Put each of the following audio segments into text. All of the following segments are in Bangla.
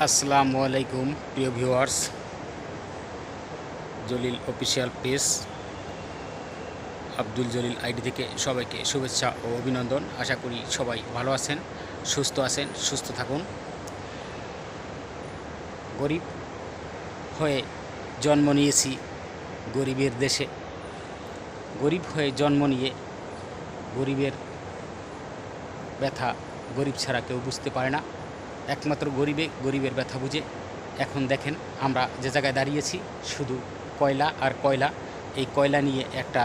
আসসালামু আলাইকুম প্রিয় viewers, Jalil official page Abdul Jalil ID থেকে সবাইকে শুভেচ্ছা ও অভিনন্দন। আশা করি সবাই ভালো আছেন, সুস্থ থাকুন। গরিব হয়ে জন্ম নিয়েছি গরিবের দেশে। গরিব হয়ে জন্ম নিয়ে গরিবের ব্যথা গরিব ছাড়া কেউ বুঝতে পারে না, একমাত্র গরিবের ব্যথা বুঝে। এখন দেখেন আমরা যে জায়গায় দাঁড়িয়েছি, শুধু কয়লা আর কয়লা। এই কয়লা নিয়ে একটা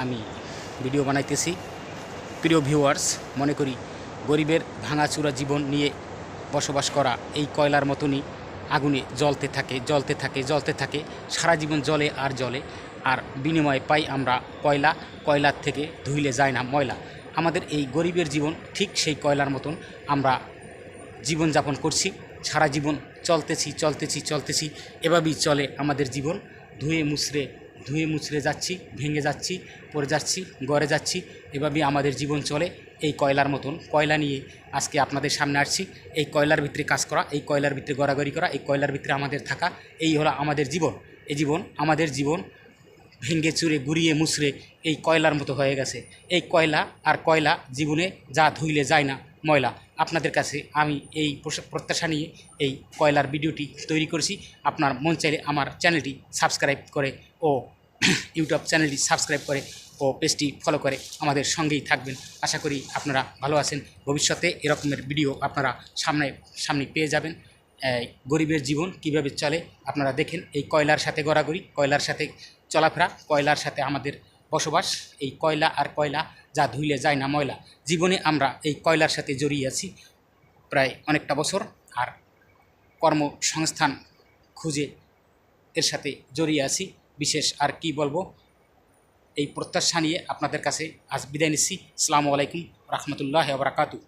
আমি ভিডিও বানাইতেছি। প্রিয় ভিউয়ার্স, মনে করি গরিবের ভাঙাচুরা জীবন নিয়ে বসবাস করা এই কয়লার মতনই আগুনে জ্বলতে থাকে, সারা জীবন জ্বলে আর জ্বলে, আর বিনিময়ে পাই আমরা কয়লা। কয়লার থেকে ধুইলে যায় না ময়লা। আমাদের এই গরিবের জীবন ঠিক সেই কয়লার মতন আমরা জীবনযাপন করছি। সারা জীবন চলতেছি, এভাবেই চলে আমাদের জীবন। ধুয়ে মুছড়ে যাচ্ছি, ভেঙে যাচ্ছি, পড়ে যাচ্ছি, গড়ে যাচ্ছি, এভাবেই আমাদের জীবন চলে এই কয়লার মতন। কয়লা নিয়ে আজকে আপনাদের সামনে আসছি। এই কয়লার ভিতরে কাজ করা, এই কয়লার ভিতরে গড়াগড়ি করা, এই কয়লার ভিতরে আমাদের থাকা, এই হলো আমাদের জীবন। আমাদের জীবন ভেঙে চুরে গুড়িয়ে মুছড়ে এই কয়লার মতো হয়ে গেছে। এই কয়লা আর কয়লা জীবনে যা ধুইলে যায় না ময়লা। আপনাদের কাছে আমি এই প্রত্যাশা নিয়ে এই কয়লার ভিডিওটি তৈরি করেছি। আপনার মন চাইলে আমার চ্যানেলটি সাবস্ক্রাইব করে ও ইউটিউব চ্যানেলটি সাবস্ক্রাইব করে ও পেজটি ফলো করে আমাদের সঙ্গেই থাকবেন। আশা করি আপনারা ভালো আছেন। ভবিষ্যতে এরকমের ভিডিও আপনারা সামনে পেয়ে যাবেন। গরিবের জীবন কিভাবে চলে আপনারা দেখেন। এই কয়লার সাথে গড়াগড়ি, কয়লার সাথে চলাফেরা, কয়লার সাথে আমাদের বসবাস। এই কয়লা আর কয়লা যা ধুইলে যায় না ময়লা। জীবনে আমরা এই কয়লার সাথে জড়িয়ে আছি প্রায় অনেকটা বছর, আর কর্মসংস্থান খুঁজে এর সাথে জড়িয়ে আছি। বিশেষ আর কি বলবো, এই প্রত্যাশা নিয়ে আপনাদের কাছে আজ বিদায় নিচ্ছি। আসসালামু আলাইকুম রহমতুল্লাহি ওয়া বারাকাতুহু।